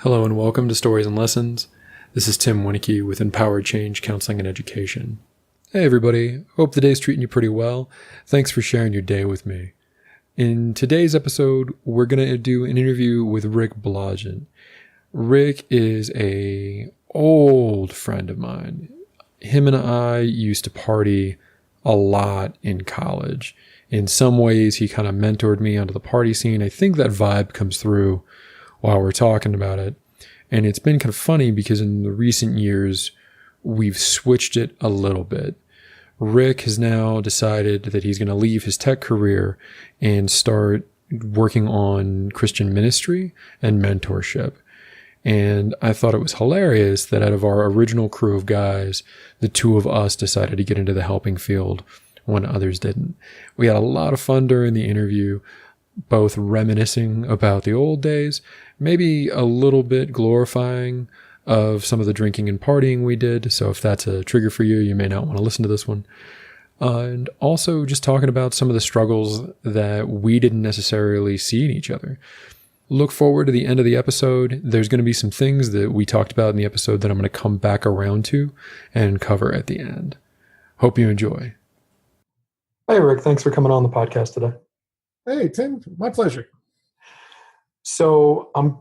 Hello and welcome to Stories and Lessons. This is Tim Winnicky with Empowered Change Counseling and Education. Hey everybody, hope the day's treating you pretty well. Thanks for sharing your day with me. In today's episode, we're going to do an interview with Rick Blodgett. Rick is a old friend of mine. Him and I used to party a lot in college. In some ways, he kind of mentored me onto the party scene. I think that vibe comes through while we're talking about it. And it's been kind of funny because in the recent years, we've switched it a little bit. Rick has now decided that he's going to leave his tech career and start working on Christian ministry and mentorship. And I thought it was hilarious that out of our original crew of guys, the two of us decided to get into the helping field when others didn't. We had a lot of fun during the interview, both reminiscing about the old days, maybe a little bit glorifying of some of the drinking and partying we did. So if that's a trigger for you, you may not want to listen to this one. And also just talking about some of the struggles that we didn't necessarily see in each other. Look forward to the end of the episode. There's going to be some things that we talked about in the episode that I'm going to come back around to and cover at the end. Hope you enjoy. Hi, Rick. Thanks for coming on the podcast today. Hey, Tim. My pleasure. So I'm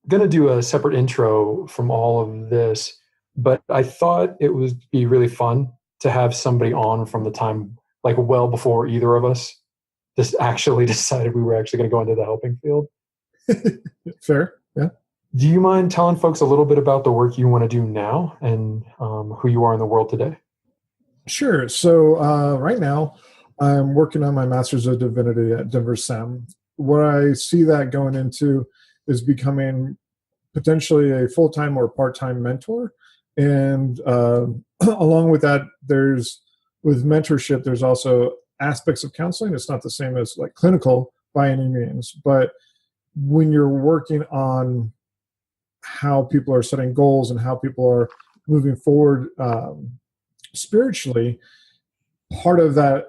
going to do a separate intro from all of this, but I thought it would be really fun to have somebody on from the time, like well before either of us just actually decided we were actually going to go into the helping field. Fair, yeah. Do you mind telling folks a little bit about the work you want to do now and who you are in the world today? Sure. So right now, I'm working on my Master's of Divinity at Denver SEM. What I see that going into is becoming potentially a full-time or part-time mentor. And along with that, with mentorship, there's also aspects of counseling. It's not the same as like clinical by any means, but when you're working on how people are setting goals and how people are moving forward spiritually, part of that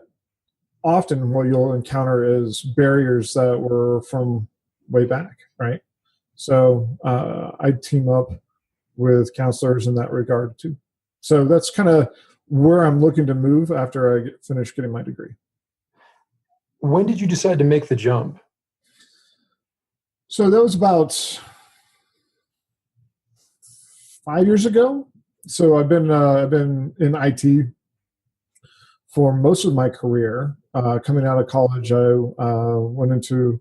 often what you'll encounter is barriers that were from way back, right? So I team up with counselors in that regard too. So that's kind of where I'm looking to move after I finish getting my degree. When did you decide to make the jump? So that was about 5 years ago. So I've been in IT for most of my career. Coming out of college, I went into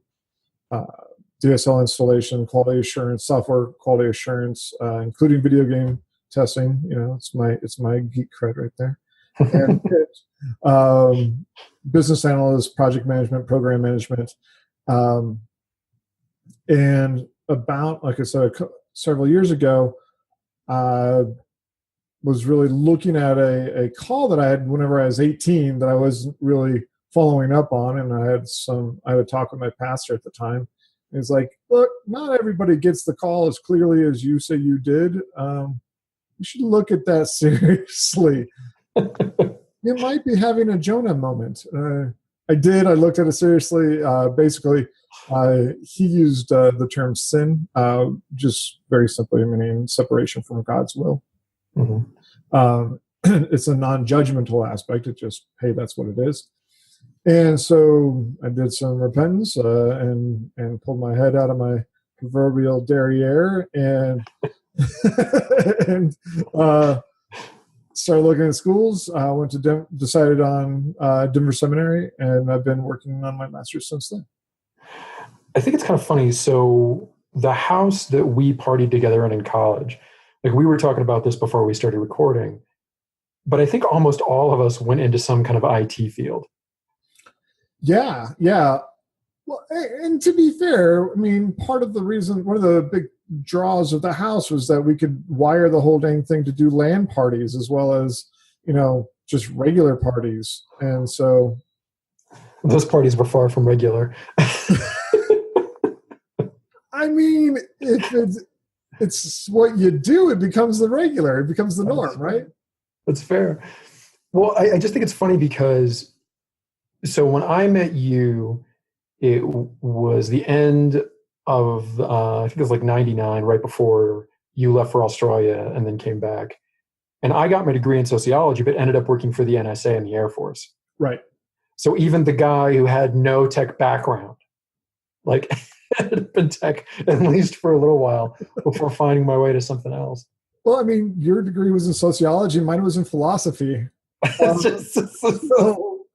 DSL installation, quality assurance, software quality assurance, including video game testing. You know, it's my geek cred right there. And business analyst, project management, program management, and about, like I said, several years ago, was really looking at a call that I had whenever I was 18 that I wasn't really following up on. And I had a talk with my pastor at the time. And he's like, look, not everybody gets the call as clearly as you say you did. You should look at that seriously. You might be having a Jonah moment. I did. I looked at it seriously. Basically, he used the term sin, just very simply meaning separation from God's will. Mm-hmm. It's a non-judgmental aspect. It just, hey, that's what it is. And so I did some repentance and pulled my head out of my proverbial derriere and and started looking at schools. I went to decided on Denver Seminary, and I've been working on my master's since then. I think it's kind of funny. So the house that we partied together in college, like we were talking about this before we started recording, but I think almost all of us went into some kind of IT field. Yeah. Well, and to be fair, I mean, part of the reason, one of the big draws of the house was that we could wire the whole dang thing to do LAN parties as well as, just regular parties. And so those parties were far from regular. I mean, if it's what you do, it becomes the regular, it becomes the norm, right? That's fair. Well, I just think it's funny because, so when I met you, it was the end of I think it was like 99, right before you left for Australia and then came back. And I got my degree in sociology, but ended up working for the NSA and the Air Force. Right. So even the guy who had no tech background, like, had been tech at least for a little while before finding my way to something else. Well, I mean, your degree was in sociology, mine was in philosophy. So,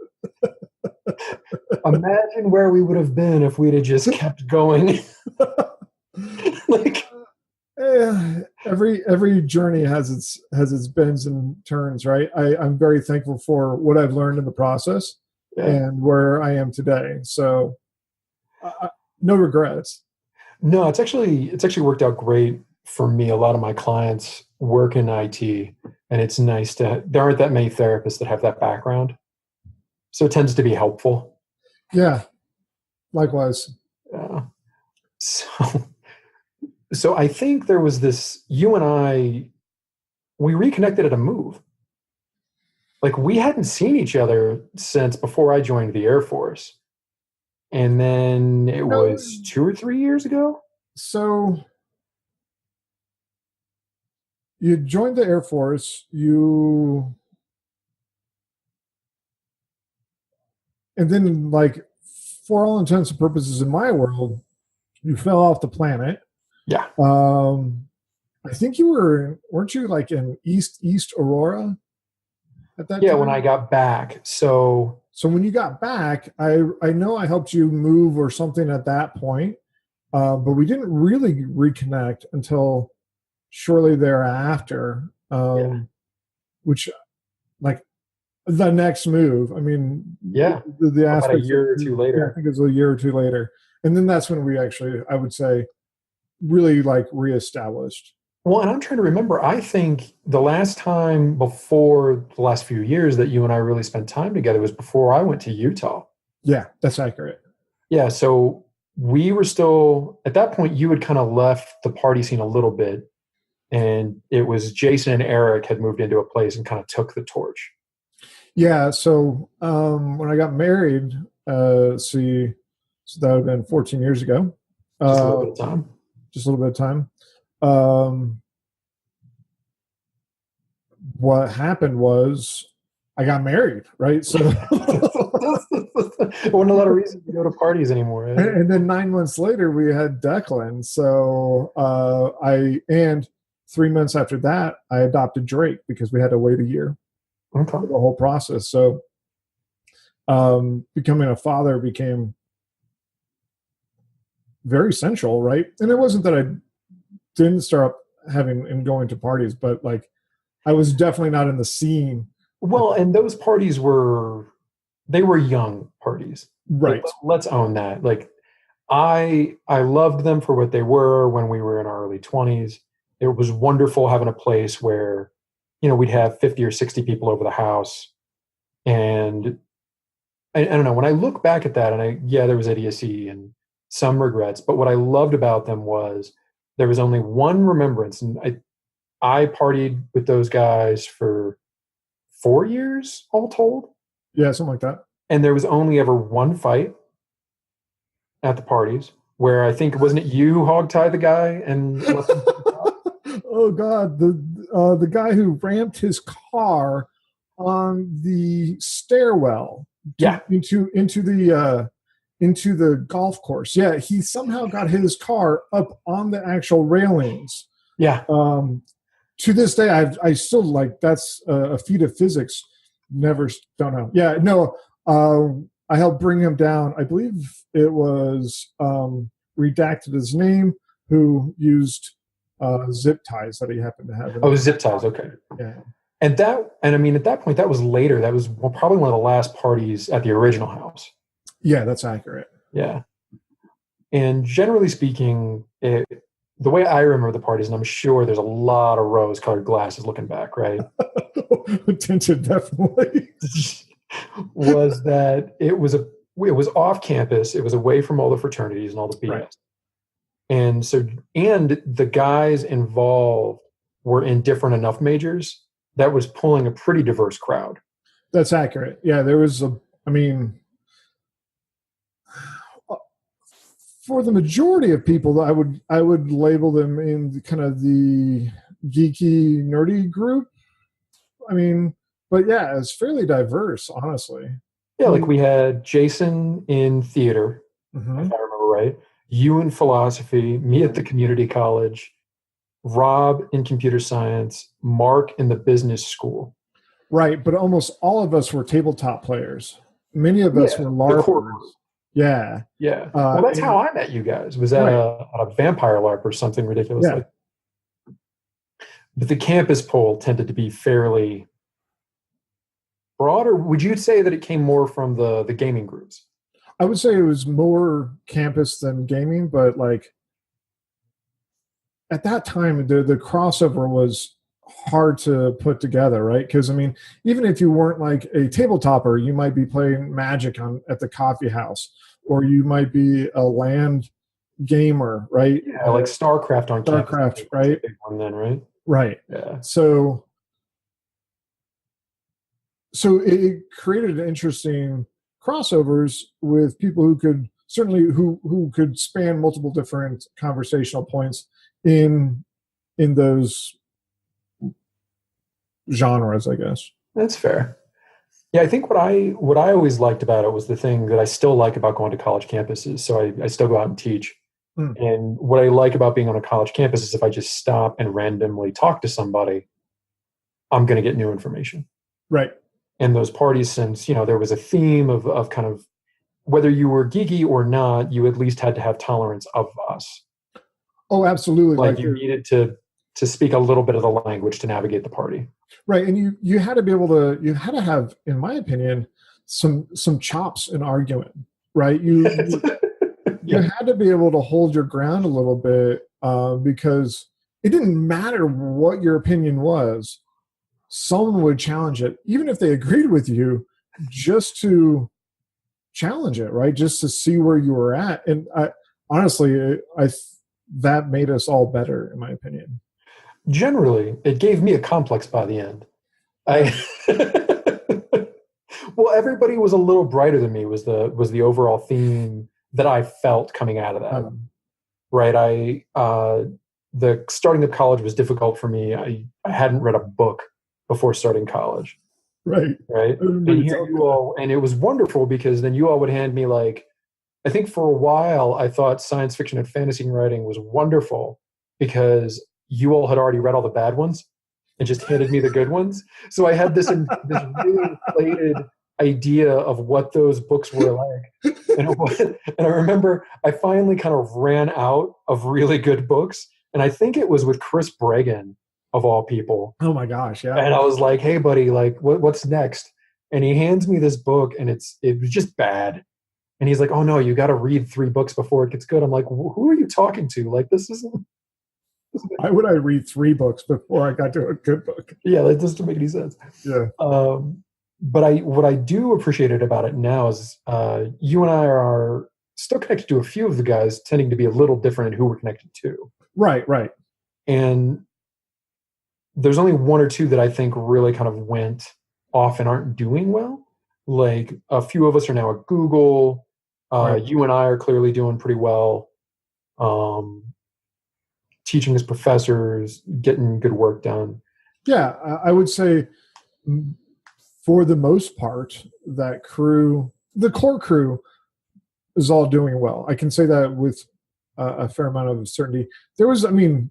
imagine where we would have been if we'd have just kept going. Like, every journey has its bends and turns, right? I'm very thankful for what I've learned in the process and where I am today. So, no regrets. No, it's actually worked out great for me. A lot of my clients work in IT, and it's nice there aren't that many therapists that have that background. So it tends to be helpful. Yeah. Likewise. Yeah. So I think there was this, you and I, we reconnected at a move. Like, we hadn't seen each other since before I joined the Air Force. And then it was 2 or 3 years ago. So you joined the Air Force, and then, like, for all intents and purposes in my world, you fell off the planet. Yeah. I think weren't you like in East Aurora at that time? Yeah, when I got back. So when you got back, I know I helped you move or something at that point, but we didn't really reconnect until shortly thereafter, which, like, the next move. I mean, the aspect about a year or two later. Yeah, I think it was a year or two later, and then that's when we actually, I would say, really, like, reestablished. Well, and I'm trying to remember, I think the last time before the last few years that you and I really spent time together was before I went to Utah. Yeah, that's accurate. Yeah, so we were still, at that point, you had kind of left the party scene a little bit, and it was Jason and Eric had moved into a place and kind of took the torch. Yeah, so when I got married, so that would have been 14 years ago. Just a little bit of time. Just a little bit of time. What happened was I got married, right? So there wasn't a lot of reason to go to parties anymore. Right? And then 9 months later, we had Declan. So and 3 months after that, I adopted Drake because we had to wait a year for the whole process. So becoming a father became very central, right? And it wasn't that I didn't start having and going to parties, but, like, I was definitely not in the scene. Well, and those parties were young parties. Right. Like, let's own that. Like, I loved them for what they were when we were in our early 20s. It was wonderful having a place where, we'd have 50 or 60 people over the house. And I don't know, when I look back at that, and there was idiocy and some regrets, but what I loved about them was there was only one remembrance. And I partied with those guys for 4 years, all told. Yeah, something like that. And there was only ever one fight at the parties where I think, wasn't it you hogtied the guy and left him? Oh God, the guy who ramped his car on the stairwell into the golf course. Yeah, he somehow got his car up on the actual railings. Yeah. To this day, I still, like, that's a feat of physics. Don't know. Yeah, no. I helped bring him down. I believe it was redacted his name, who used zip ties that he happened to have. Zip ties. Okay. Yeah. And I mean, at that point, that was later. That was probably one of the last parties at the original house. Yeah, that's accurate. Yeah. And generally speaking, the way I remember the parties, and I'm sure there's a lot of rose-colored glasses looking back, right? Tinted, definitely. Was that it was off campus. It was away from all the fraternities and all the BS. Right. And the guys involved were in different enough majors that was pulling a pretty diverse crowd. That's accurate. Yeah, there was for the majority of people, I would label them in kind of the geeky, nerdy group. I mean, but yeah, it's fairly diverse, honestly. Yeah, like we had Jason in theater, Mm-hmm. if I remember right, you in philosophy, me at the community college, Rob in computer science, Mark in the business school. Right, but almost all of us were tabletop players. Many of us were LARPers. Yeah. Yeah. Well, that's how I met you guys. Was at a vampire LARP or something ridiculous like. But the campus poll tended to be fairly broad, or would you say that it came more from the gaming groups? I would say it was more campus than gaming, but like at that time, the crossover was hard to put together, right? Because I mean, even if you weren't like a tabletopper, you might be playing Magic at the coffee house, or you might be a land gamer, right? Yeah, like StarCraft on StarCraft, campus, right? Big one then, right? Right. Yeah. So it created interesting crossovers with people who could certainly who could span multiple different conversational points in those genres, I guess. That's fair. Yeah, I think what I always liked about it was the thing that I still like about going to college campuses. So I still go out and teach. And what I like about being on a college campus is if I just stop and randomly talk to somebody, I'm going to get new information. Right. And those parties, since, there was a theme of kind of whether you were geeky or not, you at least had to have tolerance of us. Oh, absolutely. Like you needed to speak a little bit of the language to navigate the party. Right. And you had to be able to, you had to have, in my opinion, some chops in arguing, right? You had to be able to hold your ground a little bit because it didn't matter what your opinion was. Someone would challenge it, even if they agreed with you, just to challenge it, right? Just to see where you were at. And honestly, that made us all better, in my opinion. Generally, it gave me a complex by the end. Well, everybody was a little brighter than me was the overall theme that I felt coming out of that. Right. The starting of college was difficult for me. I hadn't read a book before starting college. Right. And here you all, and it was wonderful because then you all would hand me I think for a while I thought science fiction and fantasy writing was wonderful because you all had already read all the bad ones and just handed me the good ones. So I had this really inflated idea of what those books were like. And I remember I finally kind of ran out of really good books. And I think it was with Chris Bregan, of all people. Oh my gosh, yeah. And I was like, hey, buddy, what's next? And he hands me this book, and it was just bad. And he's like, oh, no, you got to read 3 books before it gets good. I'm like, who are you talking to? This isn't. Why would I read 3 books before I got to a good book? Yeah, that doesn't make any sense. Yeah. But what I do appreciate about it now is you and I are still connected to a few of the guys, tending to be a little different in who we're connected to. Right. And there's only 1 or 2 that I think really kind of went off and aren't doing well. Like a few of us are now at Google. Right. You and I are clearly doing pretty well. Teaching as professors, getting good work done. Yeah, I would say for the most part, that crew, the core crew, is all doing well. I can say that with a fair amount of certainty. There was,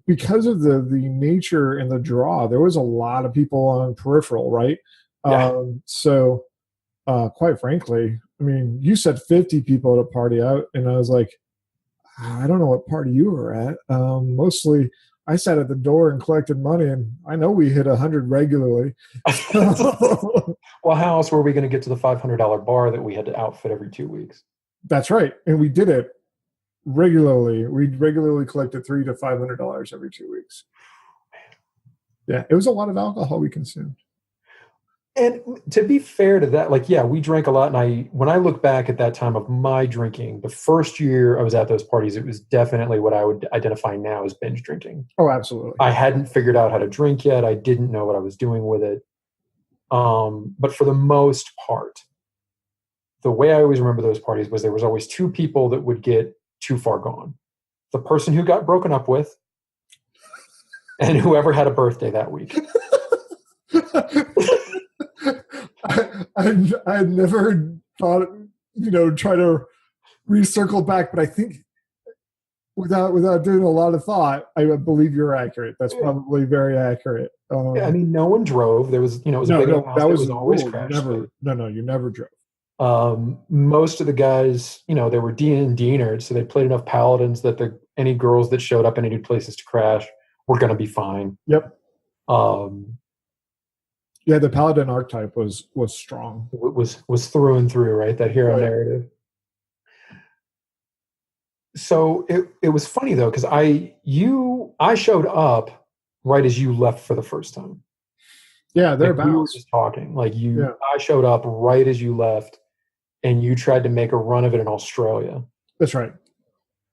because of the nature and the draw, there was a lot of people on peripheral, right? Yeah. So quite frankly, you said 50 people at a party out, and I was like, I don't know what party you were at. Mostly I sat at the door and collected money, and I know we hit 100 regularly. Well, how else were we going to get to the $500 bar that we had to outfit every 2 weeks? That's right. And we did it regularly. We regularly collected $300 to $500 every 2 weeks. Yeah, it was a lot of alcohol we consumed. And to be fair to that, we drank a lot. And when I look back at that time of my drinking, the first year I was at those parties, it was definitely what I would identify now as binge drinking. Oh, absolutely. I hadn't figured out how to drink yet. I didn't know what I was doing with it. But for the most part, the way I always remember those parties was there was always 2 people that would get too far gone. The person who got broken up with and whoever had a birthday that week. I never thought, try to recircle back, but I think without doing a lot of thought, I believe you're accurate. That's probably very accurate. I mean, no one drove. There was, it was a big enough house that was always crashed. You never drove. Most of the guys, they were Deaners, so they played enough paladins that any girls that showed up and needed places to crash were going to be fine. Yep. Yeah, the paladin archetype was strong. Was through and through, right? That hero narrative. So it was funny though, because I showed up right as you left for the first time. Yeah, thereabouts. We were just talking. I showed up right as you left, and you tried to make a run of it in Australia. That's right.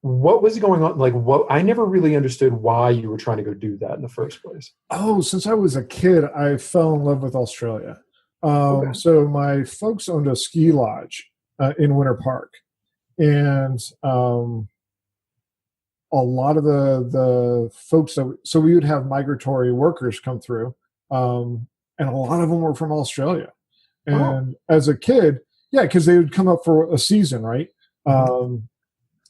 What was going on? I never really understood why you were trying to go do that in the first place. Oh, since I was a kid, I fell in love with Australia. Okay. So my folks owned a ski lodge in Winter Park, and a lot of the folks so we would have migratory workers come through, and a lot of them were from Australia. And as a kid, yeah, because they would come up for a season, right?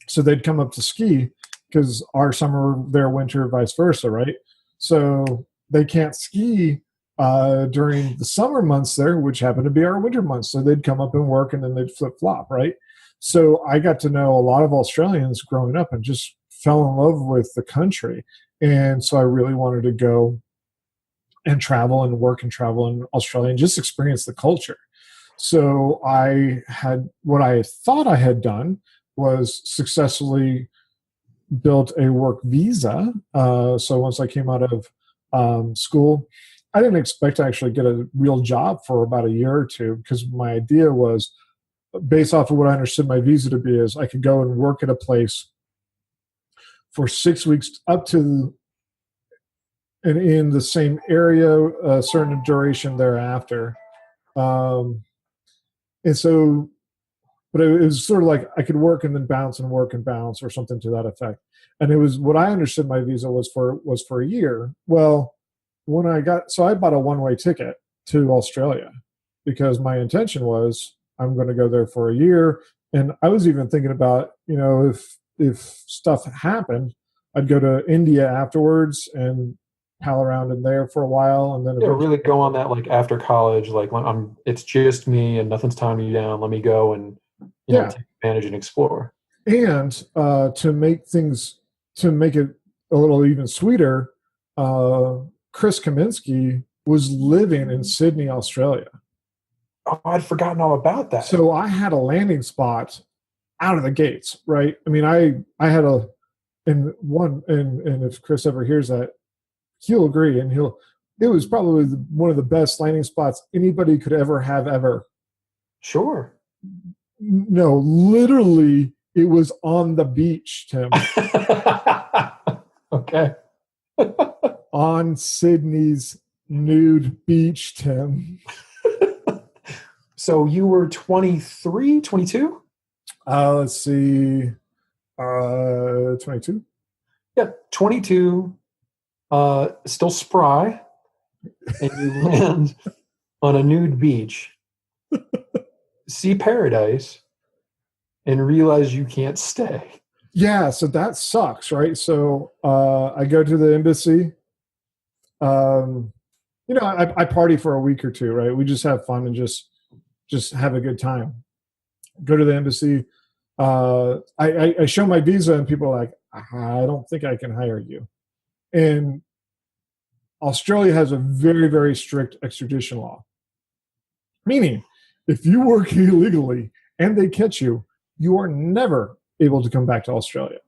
So they'd come up to ski because our summer, their winter, vice versa, right? So they can't ski during the summer months there, which happen to be our winter months. So they'd come up and work, and then they'd flip-flop, right? So I got to know a lot of Australians growing up and just fell in love with the country. And so I really wanted to go and travel and work and travel in Australia and just experience the culture. So I had what I thought I had done was successfully built a work visa. So once I came out of school, I didn't expect to actually get a real job for about a year or two, because my idea was, based off of what I understood my visa to be, is I could go and work at a place for 6 weeks up to and in the same area, a certain duration thereafter. And so, but it was sort of like I could work and then bounce and work and bounce, or something to that effect. And it was what I understood my visa was for a year. Well, I bought a one-way ticket to Australia because my intention was I'm going to go there for a year. And I was even thinking about, if stuff happened, I'd go to India afterwards and pal around in there for a while, and then really go on that after college, it's just me and nothing's tying me down. Let me go and take advantage and explore. And to make it a little even sweeter, Chris Kaminsky was living in Sydney, Australia. Oh, I'd forgotten all about that. So I had a landing spot out of the gates, right? I mean, I had and if Chris ever hears that, he'll agree, and it was probably one of the best landing spots anybody could ever have ever. Sure. No, literally, it was on the beach, Tim. Okay. On Sydney's nude beach, Tim. So you were 23, 22? Let's see. 22. Yeah, 22. Still spry. And you land on a nude beach, see paradise, and realize you can't stay. Yeah, so that sucks, right? So I go to the embassy. I party for a week or two, right? We just have fun and just have a good time. Go to the embassy. I show my visa, and people are like, I don't think I can hire you. And Australia has a very, very strict extradition law. Meaning, if you work illegally and they catch you, you are never able to come back to Australia.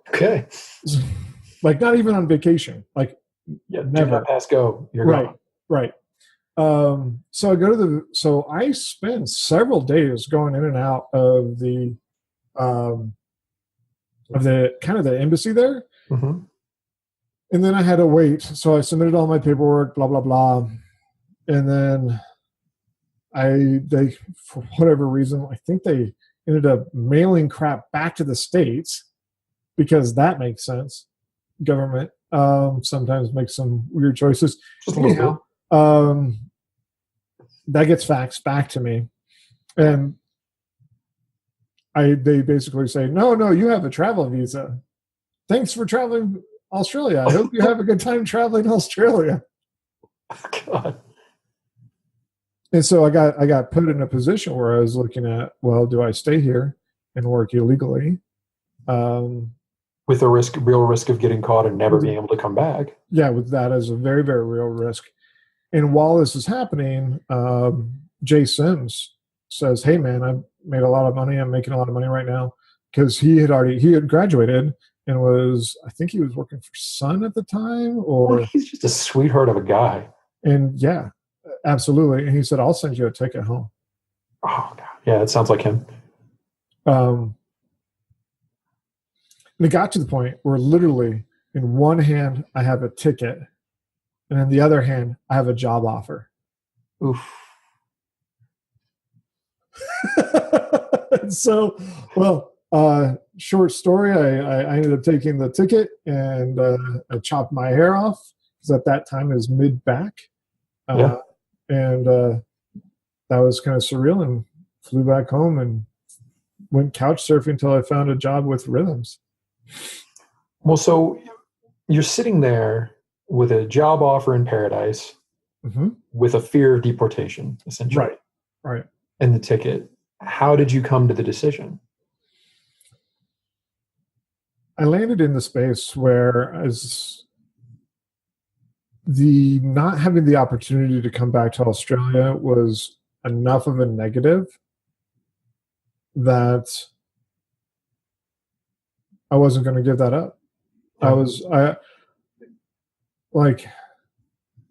Okay. Not even Do on vacation. Never. not pass go. You're right. gone. Right. So I spent several days going in and out of the embassy there. Mm-hmm. And then I had to wait. So I submitted all my paperwork, blah, blah, blah. And then they, for whatever reason, I think they ended up mailing crap back to the States because that makes sense. Government sometimes makes some weird choices. Just a little Anyhow, that gets faxed back to me. And they basically say, no, you have a travel visa. Thanks for traveling Australia. I hope you have a good time traveling Australia. God. And so I got put in a position where I was looking at, well, do I stay here and work illegally? With a real risk of getting caught and never being able to come back. Yeah, with that as a very, very real risk. And while this is happening, Jay Sims says, hey, man, I've made a lot of money. I'm making a lot of money right now. Because he had graduated and I think he was working for Sun at the time. Well, he's just a sweetheart of a guy. And yeah, absolutely. And he said, I'll send you a ticket home. Oh, God. Yeah, it sounds like him. And it got to the point where literally in one hand, I have a ticket. And in the other hand, I have a job offer. Oof. So, well, short story, I ended up taking the ticket and I chopped my hair off because at that time it was mid-back. And that was kind of surreal, and flew back home and went couch surfing until I found a job with Rhythms. Well, so you're sitting there with a job offer in paradise, with a fear of deportation, essentially. Right. And the ticket. How did you come to the decision? I landed in the space where as the not having the opportunity to come back to Australia was enough of a negative that I wasn't going to give that up.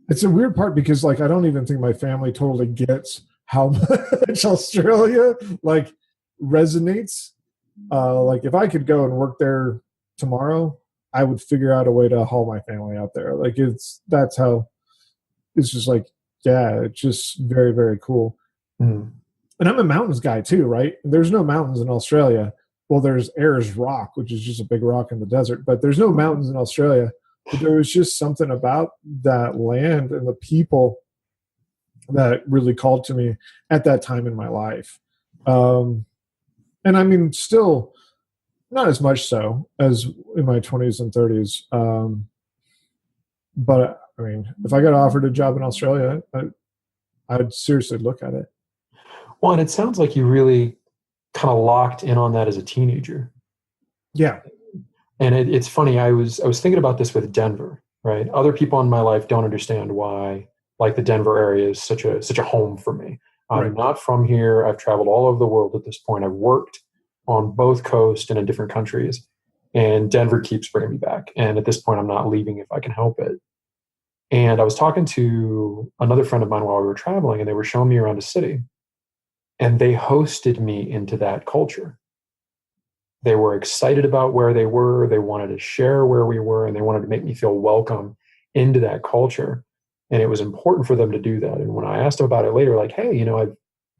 It's a weird part because I don't even think my family totally gets how much Australia resonates. If I could go and work there tomorrow, I would figure out a way to haul my family out there. It's just it's just very, very cool. And I'm a mountains guy too, right? There's no mountains in Australia. Well, there's Ayers Rock, which is just a big rock in the desert, but there's no mountains in Australia. But there was just something about that land and the people that really called to me at that time in my life. And I mean, still not as much so as in my 20s and 30s. But I mean, if I got offered a job in Australia, I'd seriously look at it. Well, and it sounds like you really kind of locked in on that as a teenager. Yeah. And it's funny. I was thinking about this with Denver, right? Other people in my life don't understand why, the Denver area is such a home for me. I'm not from here. I've traveled all over the world at this point. I've worked on both coasts and in different countries, and Denver keeps bringing me back. And at this point, I'm not leaving if I can help it. And I was talking to another friend of mine while we were traveling, and they were showing me around a city, and they hosted me into that culture. They were excited about where they were. They wanted to share where we were, and they wanted to make me feel welcome into that culture. And it was important for them to do that. And when I asked them about it later, hey,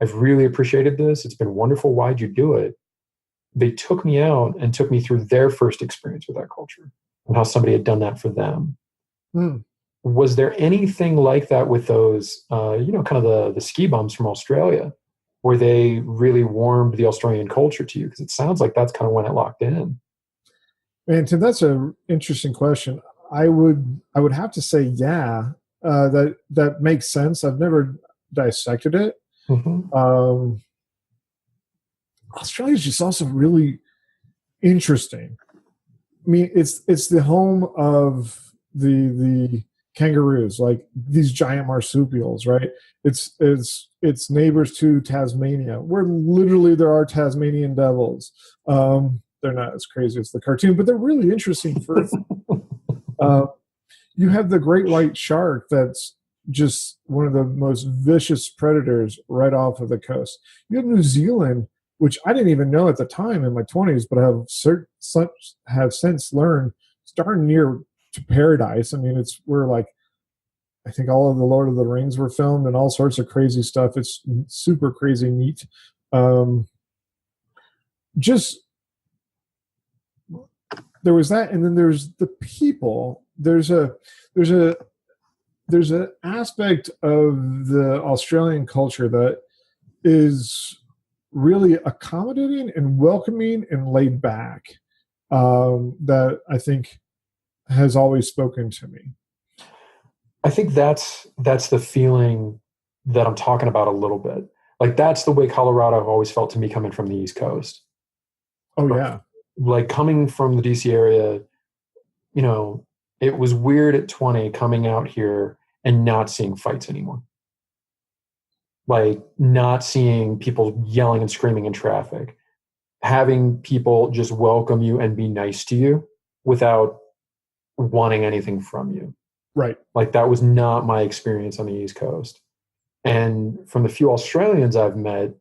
I've really appreciated this. It's been wonderful. Why'd you do it? They took me out and took me through their first experience with that culture and how somebody had done that for them. Was there anything like that with those, kind of the ski bums from Australia, where they really warmed the Australian culture to you? Because it sounds like that's kind of when it locked in. And Tim, that's an interesting question. I would have to say, yeah, that makes sense. I've never dissected it. Australia is just also really interesting. I mean, it's the home of the kangaroos, these giant marsupials, right? It's neighbors to Tasmania, where literally there are Tasmanian devils. They're not as crazy as the cartoon, but they're really interesting for you have the great white shark that's just one of the most vicious predators right off of the coast. You have New Zealand, which I didn't even know at the time in my 20s, but have since learned it's darn near to paradise. I mean, it's where I think all of the Lord of the Rings were filmed and all sorts of crazy stuff. It's super crazy neat. just there was that, and then there's the people. There's an aspect of the Australian culture that is really accommodating and welcoming and laid back, that I think has always spoken to me. I think that's the feeling that I'm talking about a little bit. Like that's the way Colorado always felt to me coming from the East Coast. Oh yeah. Like coming from the DC area, you know, it was weird at 20 coming out here and not seeing fights anymore. Like not seeing people yelling and screaming in traffic, having people just welcome you and be nice to you without wanting anything from you. Right. Like that was not my experience on the East Coast. And from the few Australians I've met,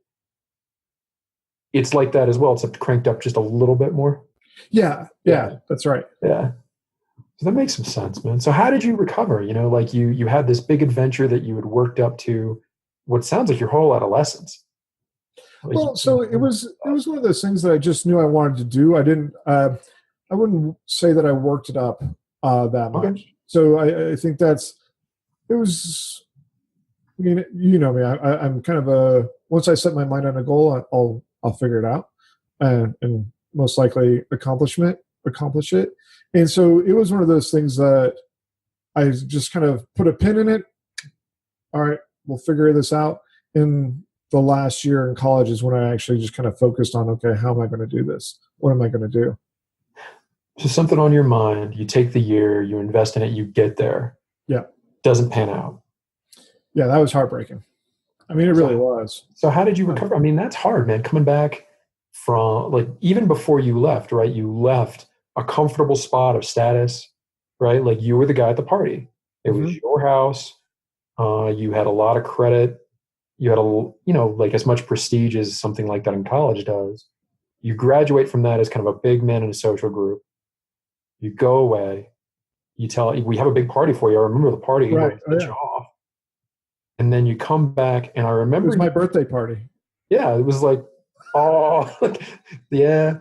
it's like that as well, except cranked up just a little bit more. Yeah, that's right. Yeah. So that makes some sense, man. So how did you recover? You know, like you had this big adventure that you had worked up to what sounds like your whole adolescence. Like, well, so it was one of those things that I just knew I wanted to do. I didn't I wouldn't say that I worked it up that much. Okay. So I think it was, I mean, you know me, I'm kind of once I set my mind on a goal, I'll figure it out and most likely accomplish it. And so it was one of those things that I just kind of put a pin in it. All right, we'll figure this out. In the last year in college is when I actually just kind of focused on, okay, how am I going to do this? What am I going to do? So something on your mind, you take the year, you invest in it, you get there. Yeah. Doesn't pan out. Yeah, that was heartbreaking. I mean, it really was. So how did you recover? I mean, that's hard, man. Coming back from, like, even before you left, right? You left a comfortable spot of status, right? Like you were the guy at the party. It was your house. You had a lot of credit. You had like as much prestige as something like that in college does. You graduate from that as kind of a big man in a social group. You go away. You tell, we have a big party for you. I remember the party. Right. You you off. And then you come back, and I remember it was my birthday party. Yeah, it was like, oh, yeah.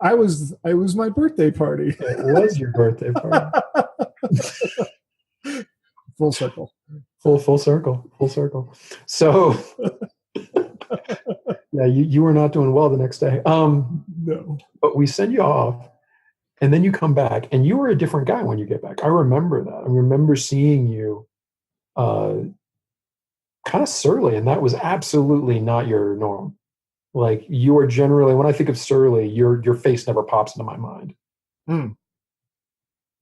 I was my birthday party. It was your birthday party. Full circle. Full circle. So, yeah, you were not doing well the next day. No. But we send you off, and then you come back, and you were a different guy when you get back. I remember that. I remember seeing you kind of surly, and that was absolutely not your norm. Like you are generally, when I think of surly, your face never pops into my mind. And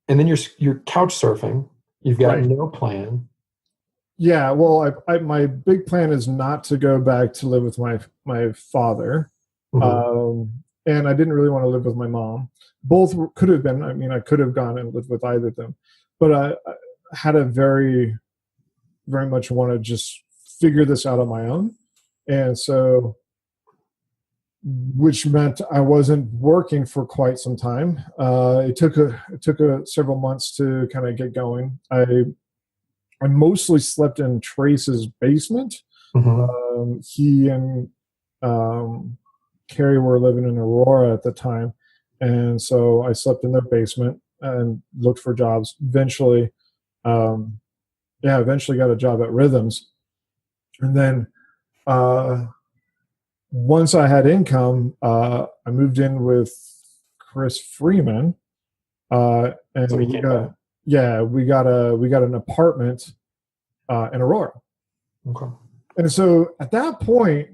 then you're couch surfing. You've got no plan. Yeah, well, my big plan is not to go back to live with my father, and I didn't really want to live with my mom. Both could have been. I mean, I could have gone and lived with either of them, but I had a very, very much want to just figure this out on my own, and so, which meant I wasn't working for quite some time. It took several months to kind of get going. I mostly slept in Trace's basement. He and Carrie were living in Aurora at the time, and so I slept in their basement and looked for jobs. Eventually got a job at Rhythms, and then once I had income, I moved in with Chris Freeman, and So we got an apartment in Aurora. Okay. And so at that point,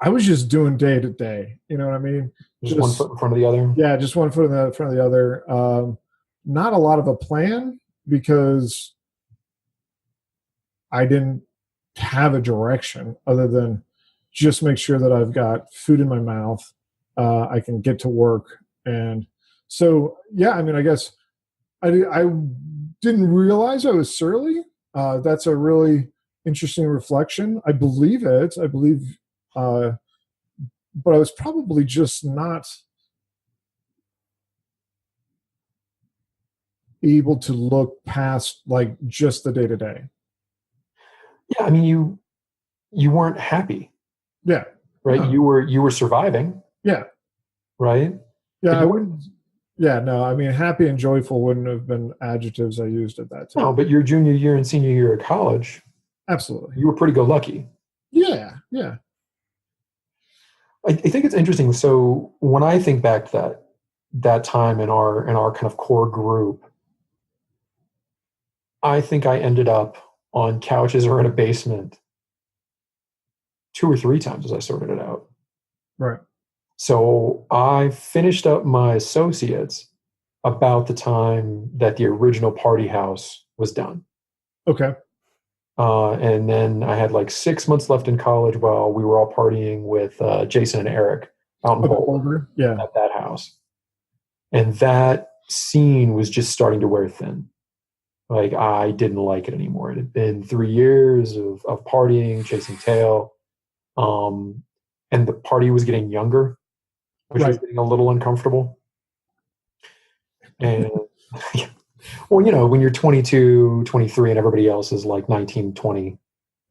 I was just doing day to day. You know what I mean? Just one foot in front of the other. Yeah, just one foot in front of the other. Not a lot of a plan because I didn't have a direction other than just make sure that I've got food in my mouth. I can get to work. And so, yeah, I mean, I guess I didn't realize I was surly. That's a really interesting reflection. I believe it. But I was probably just not able to look past like just the day to day. Yeah, I mean, you weren't happy. Yeah. right? No. You were surviving, Yeah. right? Yeah. But I you, wouldn't. Yeah. No. I mean, happy and joyful wouldn't have been adjectives I used at that no, time. but your junior year and senior year of college, Absolutely. you were pretty go lucky. Yeah. Yeah. I think it's interesting. So when I think back that time in our kind of core group, I think I ended up on couches or in a basement 2 or 3 times as I sorted it out. Right. So I finished up my associates about the time that the original party house was done. Okay. And then I had like 6 months left in college while we were all partying with Jason and Eric out in Boulder Yeah. at that house. And that scene was just starting to wear thin. Like I didn't like it anymore. It had been 3 years of partying, chasing tail. And the party was getting younger, which was Right. getting a little uncomfortable. And well, you know, when you're 22, 23 and everybody else is like 19, 20,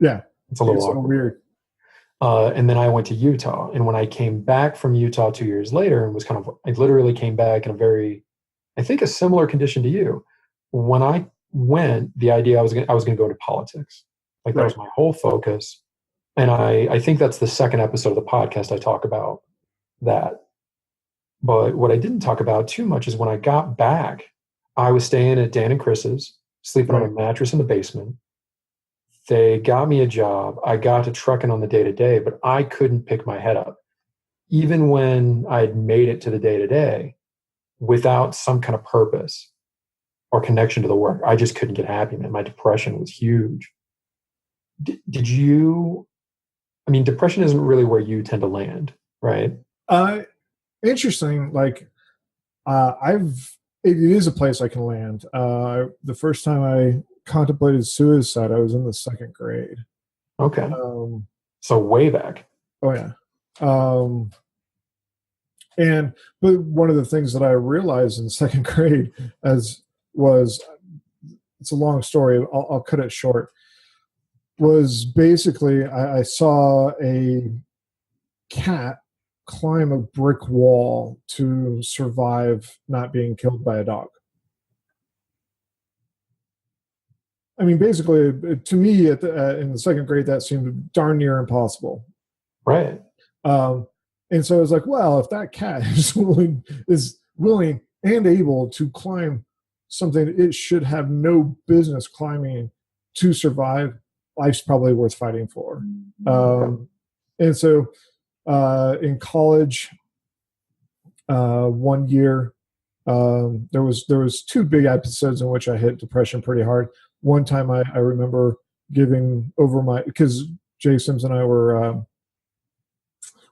Yeah. it's a little It's so awkward. weird. And then I went to Utah. And when I came back from Utah 2 years later and was kind of, I literally came back in a very, I think a similar condition to you. When I went, the idea I was going to go into politics. Like that Right. was my whole focus. And I think that's the second episode of the podcast I talk about that. But what I didn't talk about too much is when I got back, I was staying at Dan and Chris's, sleeping on a Right. mattress in the basement. They got me a job. I got to trucking on the day to day, but I couldn't pick my head up. Even when I had made it to the day to day without some kind of purpose or connection to the work, I just couldn't get happy, man. My depression was huge. Did you, I mean, depression isn't really where you tend to land, right? Interesting. Like, it is a place I can land. The first time I contemplated suicide, I was in the second grade. Okay. So way back. Oh yeah. But one of the things that I realized in second grade was, it's a long story. I'll cut it short. Was basically I saw a cat climb a brick wall to survive not being killed by a dog. I mean, basically, to me, in the second grade, that seemed darn near impossible. Right. And so I was like, well, if that cat is willing and able to climb something it should have no business climbing to survive, life's probably worth fighting for. And so in college, 1 year, there was 2 big episodes in which I hit depression pretty hard. One time I remember giving over because Jay Sims and I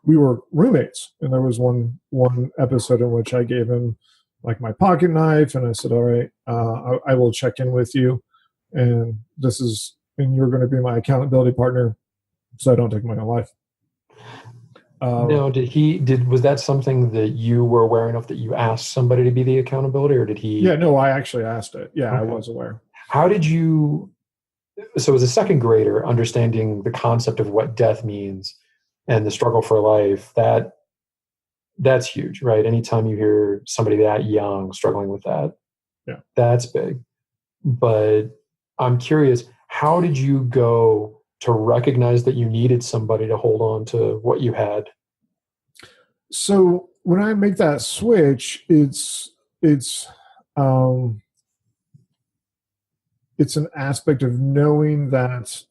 we were roommates, and there was one episode in which I gave him like my pocket knife, and I said, all right, I will check in with you, and you're going to be my accountability partner so I don't take my own life. No, was that something that you were aware enough that you asked somebody to be the accountability, or did he? Yeah, no, I actually asked it. Yeah, Okay. I was aware. How did you, so as a second grader, understanding the concept of what death means and the struggle for life, that's huge, right? Anytime you hear somebody that young struggling with that, yeah, that's big. But I'm curious, how did you go to recognize that you needed somebody to hold on to what you had? So when I make that switch, it's an aspect of knowing that.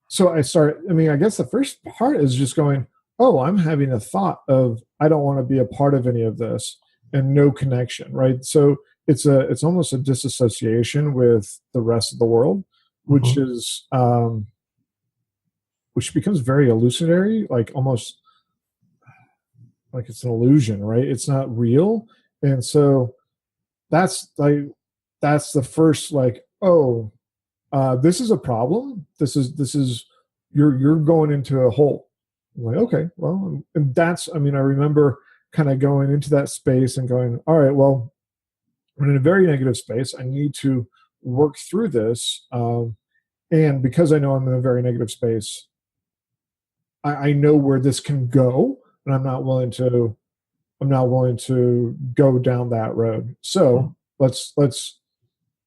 So I guess the first part is just going, oh, I'm having a thought of, I don't want to be a part of any of this, and no connection, right? So it's almost a disassociation with the rest of the world, which is, which becomes very illusionary, like almost like it's an illusion, right? It's not real. And so that's the first, like, oh, this is a problem. This is you're going into a hole. I'm like, okay, well, and I remember kind of going into that space and going, all right, well, I'm in a very negative space. I need to work through this. And because I know I'm in a very negative space, I know where this can go, and I'm not willing to go down that road. So let's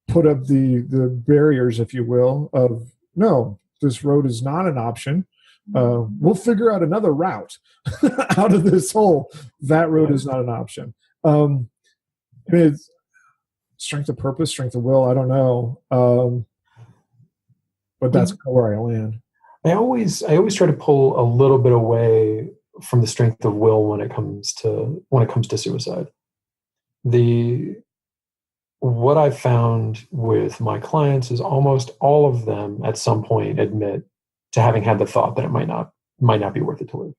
put up the barriers, if you will, of no, this road is not an option. We'll figure out another route out of this hole. That road is not an option. It's strength of purpose, strength of will. I don't know, but that's where I land. I always try to pull a little bit away from the strength of will when it comes to suicide. What I've found with my clients is almost all of them at some point admit to having had the thought that it might not be worth it to live.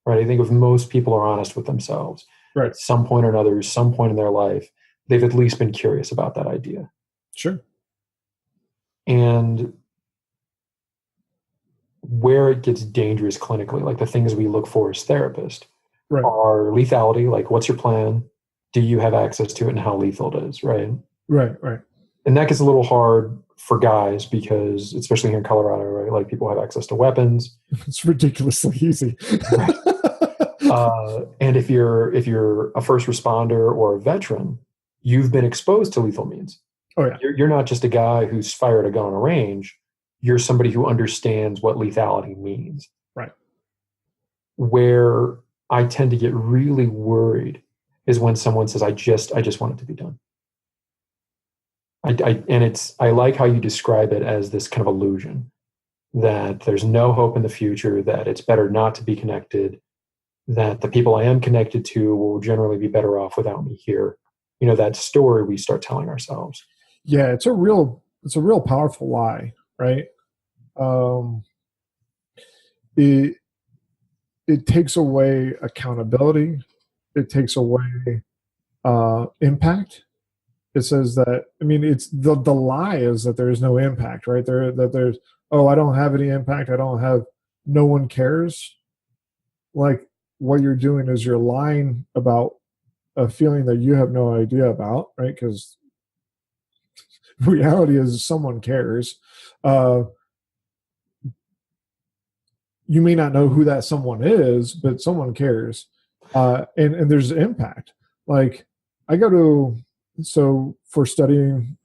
Right? I think if most people are honest with themselves, right, at some point or another, some point in their life, they've at least been curious about that idea. Sure. And where it gets dangerous clinically, like the things we look for as therapists, right, are lethality, like what's your plan? Do you have access to it, and how lethal it is, right? Right. And that gets a little hard for guys because, especially here in Colorado, right, like people have access to weapons. It's ridiculously easy. Right. And if you're a first responder or a veteran, you've been exposed to lethal means. Oh yeah. You're not just a guy who's fired a gun on a range. You're somebody who understands what lethality means. Right. Where I tend to get really worried is when someone says, I just want it to be done. I like how you describe it as this kind of illusion that there's no hope in the future, that it's better not to be connected, that the people I am connected to will generally be better off without me here. You know, that story we start telling ourselves. Yeah, it's a real powerful lie, right? It takes away accountability. It takes away impact. It says that, I mean, it's the lie is that there is no impact, right? That there's, oh, I don't have any impact. No one cares. Like, what you're doing is you're lying about a feeling that you have no idea about, right? Because reality is someone cares. You may not know who that someone is, but someone cares. And there's impact. Like, for studying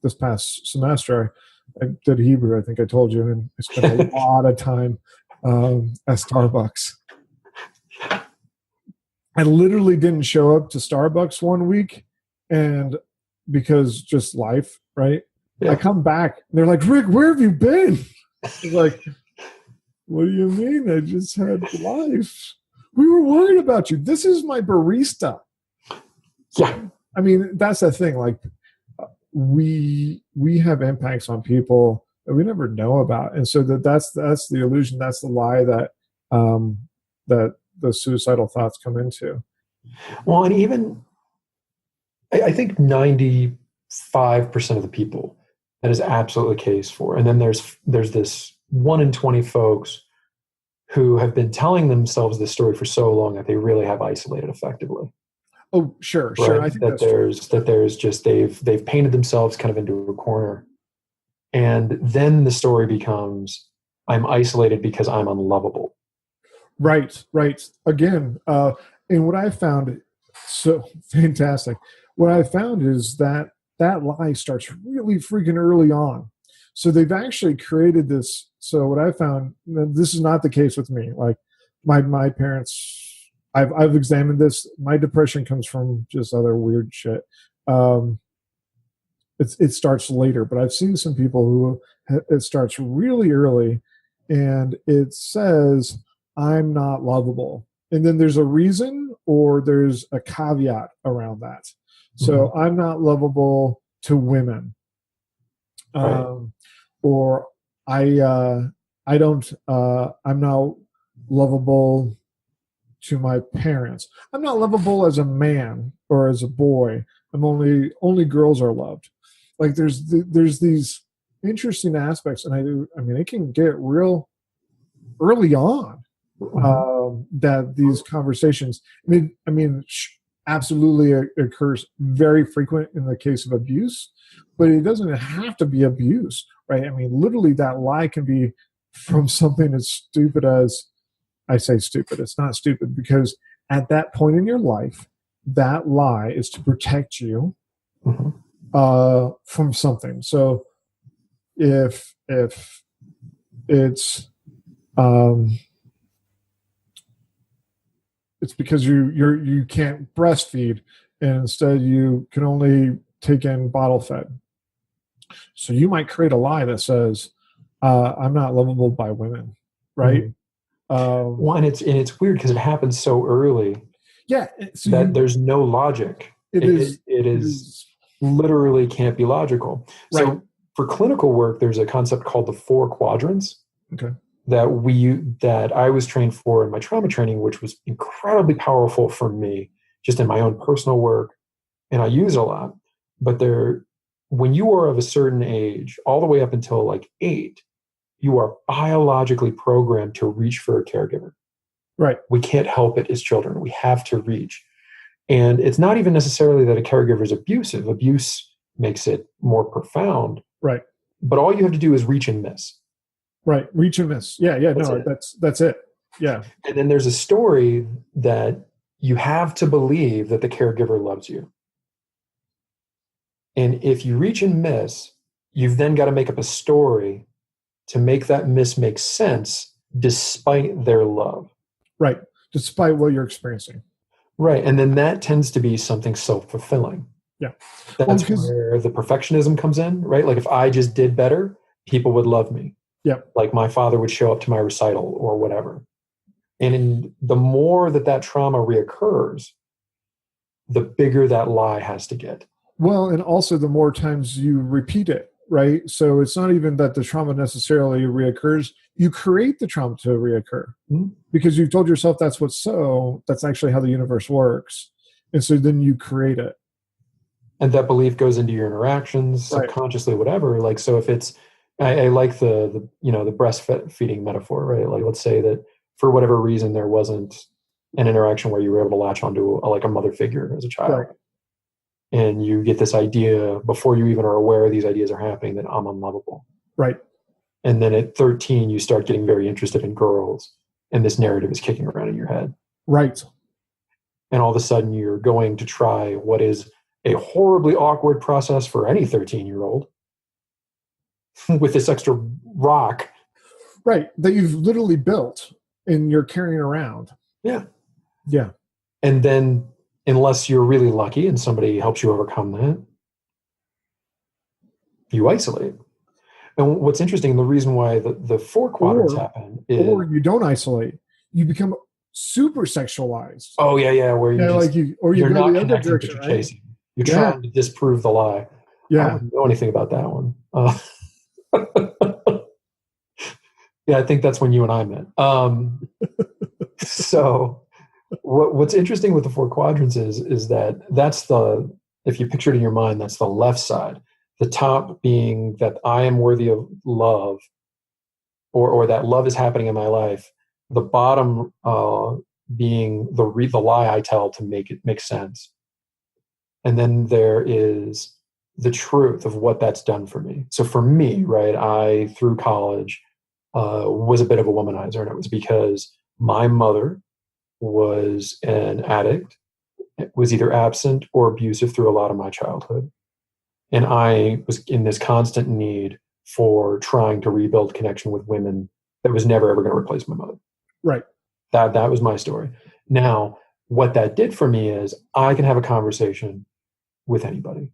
this past semester, I did Hebrew, I think I told you, and I spent a lot of time at Starbucks. I literally didn't show up to Starbucks one week, and because just life, right? Yeah. I come back, and they're like, Rick, where have you been? I was like, what do you mean? I just had life. We were worried about you. This is my barista. Yeah. I mean, that's the thing. Like, we have impacts on people that we never know about, and so that's the illusion. That's the lie that that the suicidal thoughts come into. Well, and even I think 95% of the people that is absolutely the case for, and then there's this 1 in 20 folks who have been telling themselves this story for so long that they really have isolated effectively. Oh, sure. Right? I think there's just they've painted themselves kind of into a corner, and then the story becomes, I'm isolated because I'm unlovable. Right. Again, and what I found so fantastic, what I found is that lie starts really freaking early on. So they've actually created this. So what I found, this is not the case with me. Like my parents, I've examined this. My depression comes from just other weird shit. It starts later, but I've seen some people who it starts really early, and it says, I'm not lovable. And then there's a reason or there's a caveat around that. So I'm not lovable to women. Right. Or I'm not lovable to my parents. I'm not lovable as a man or as a boy. I'm only girls are loved. Like there's these interesting aspects, and I mean, it can get real early on. That these conversations, absolutely occurs very frequent in the case of abuse, but it doesn't have to be abuse, right? I mean, literally that lie can be from something as stupid as, I say stupid, it's not stupid, because at that point in your life, that lie is to protect you from something. So if it's it's because you can't breastfeed, and instead you can only take in bottle fed. So you might create a lie that says, I'm not lovable by women, right? Well, and it's weird because it happens so early. Yeah, so that there's no logic. It is literally can't be logical. Right. So for clinical work, there's a concept called the 4 quadrants. Okay. That I was trained for in my trauma training, which was incredibly powerful for me, just in my own personal work, and I use it a lot. But when you are of a certain age, all the way up until like 8, you are biologically programmed to reach for a caregiver. Right. We can't help it as children. We have to reach. And it's not even necessarily that a caregiver is abusive. Abuse makes it more profound. Right. But all you have to do is reach and miss. Right. Reach and miss. Yeah. That's it. Yeah. And then there's a story that you have to believe that the caregiver loves you. And if you reach and miss, you've then got to make up a story to make that miss make sense despite their love. Right. Despite what you're experiencing. Right. And then that tends to be something self-fulfilling. Yeah. That's where the perfectionism comes in, right? Like if I just did better, people would love me. Yeah. Like my father would show up to my recital or whatever. And the more that trauma reoccurs, the bigger that lie has to get. Well, and also the more times you repeat it, right? So it's not even that the trauma necessarily reoccurs. You create the trauma to reoccur because you've told yourself that's that's actually how the universe works. And so then you create it. And that belief goes into your interactions, subconsciously, whatever. Like, so if it's, I like the breastfeeding metaphor, right? Like, let's say that for whatever reason, there wasn't an interaction where you were able to latch onto a mother figure as a child. Right. And you get this idea before you even are aware these ideas are happening that I'm unlovable. Right. And then at 13, you start getting very interested in girls and this narrative is kicking around in your head. Right. And all of a sudden you're going to try what is a horribly awkward process for any 13-year-old with this extra rock. Right. That you've literally built and you're carrying around. Yeah. Yeah. And then unless you're really lucky and somebody helps you overcome that, you isolate. And what's interesting, the reason why the 4 quadrants happen is... Or you don't isolate. You become super sexualized. Oh, yeah. Where you're not connecting, but you're chasing. You're trying to disprove the lie. Yeah. I don't know anything about that one. Yeah, I think that's when you and I met. So what's interesting with the 4 quadrants is that that's if you picture it in your mind, that's the left side. The top being that I am worthy of love, or that love is happening in my life. The bottom being the lie I tell to make it make sense. And then there is the truth of what that's done for me. So for me, right, I, through college, was a bit of a womanizer, and it was because my mother was an addict, was either absent or abusive through a lot of my childhood. And I was in this constant need for trying to rebuild connection with women that was never ever going to replace my mother. Right. That was my story. Now, what that did for me is I can have a conversation with anybody.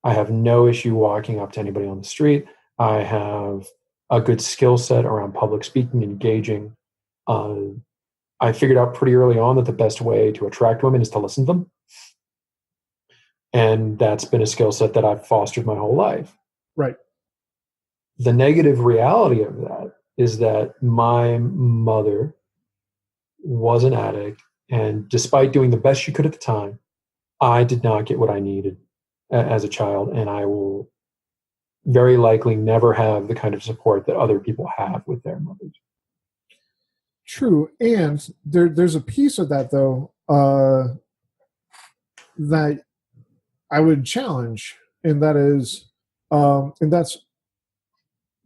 I have no issue walking up to anybody on the street. I have a good skill set around public speaking, engaging. I figured out pretty early on that the best way to attract women is to listen to them. And that's been a skill set that I've fostered my whole life. Right. The negative reality of that is that my mother was an addict, and despite doing the best she could at the time, I did not get what I needed as a child, and I will very likely never have the kind of support that other people have with their mothers. True. And there's a piece of that, though, that I would challenge, and that is, and that's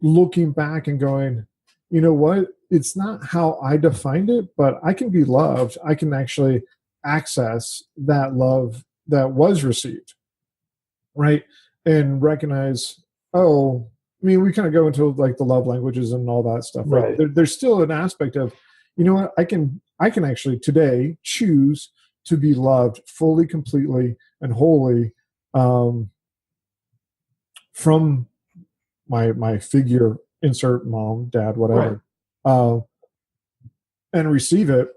looking back and going, you know what? It's not how I defined it, but I can be loved. I can actually access that love that was received, right? And recognize, oh, I mean, we kind of go into like the love languages and all that stuff, right? Right. There's still an aspect of, you know what? I can actually today choose to be loved fully, completely, and wholly from my figure, insert mom, dad, whatever, and receive it,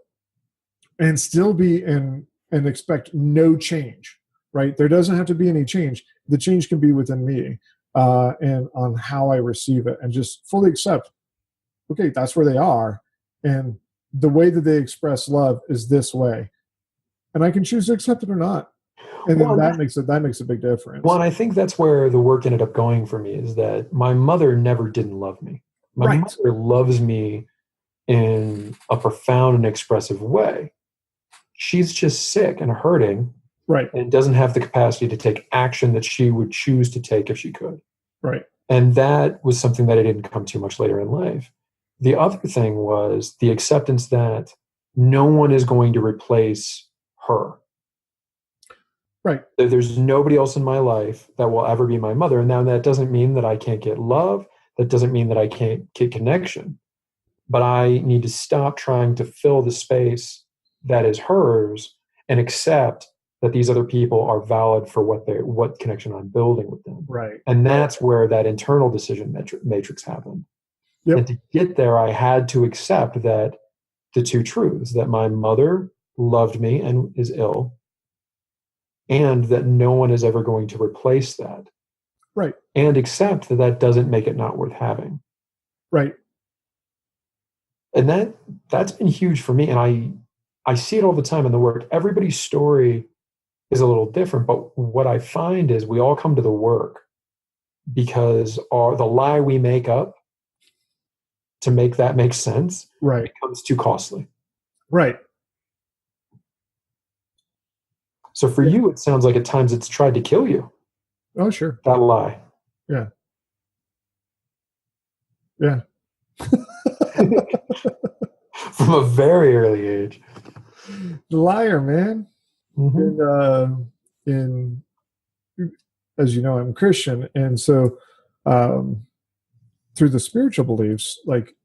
and still be in and expect no change, right? There doesn't have to be any change. The change can be within me and on how I receive it, and just fully accept, okay, that's where they are, and the way that they express love is this way, and I can choose to accept it or not. And then that makes a big difference. Well, and I think that's where the work ended up going for me, is that my mother never didn't love me. My mother loves me in a profound and expressive way. She's just sick and hurting, right, and doesn't have the capacity to take action that she would choose to take if she could. Right. And that was something that I didn't come to much later in life. The other thing was the acceptance that no one is going to replace her. Right. There's nobody else in my life that will ever be my mother. And now that doesn't mean that I can't get love. That doesn't mean that I can't get connection. But I need to stop trying to fill the space that is hers and accept that these other people are valid for what connection I'm building with them. Right. And that's where that internal decision matrix happened. Yep. And to get there, I had to accept that the two truths, that my mother loved me and is ill, and that no one is ever going to replace that. Right. And accept that that doesn't make it not worth having. Right. And that's been huge for me. And I see it all the time in the work. Everybody's story is a little different, but what I find is we all come to the work because the lie we make up to make that make sense becomes too costly. Right. So for you, it sounds like at times it's tried to kill you. Oh, sure. That lie. Yeah. Yeah. From a very early age. The liar, man. Mm-hmm. In as you know, I'm Christian, and so through the spiritual beliefs, like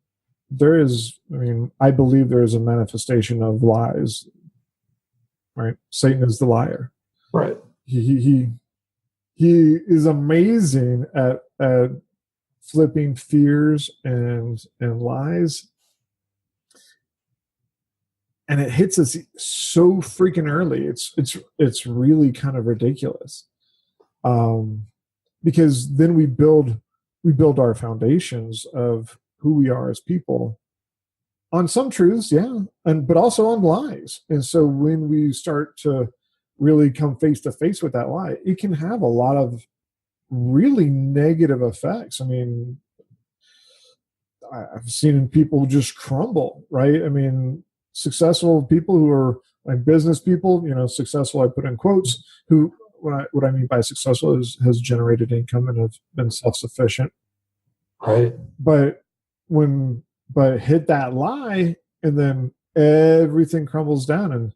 I believe there is a manifestation of lies. Right? Satan is the liar. Right. He is amazing at flipping fears and lies. And it hits us so freaking early. It's really kind of ridiculous. Because then we build our foundations of who we are as people on some truths, but also on lies. And so when we start to really come face to face with that lie, it can have a lot of really negative effects. I mean, I've seen people just crumble, right? I mean, successful people who are like business people, successful, I put in quotes, who, what I mean by successful has generated income and have been self-sufficient. Right. But hit that lie, and then everything crumbles down, and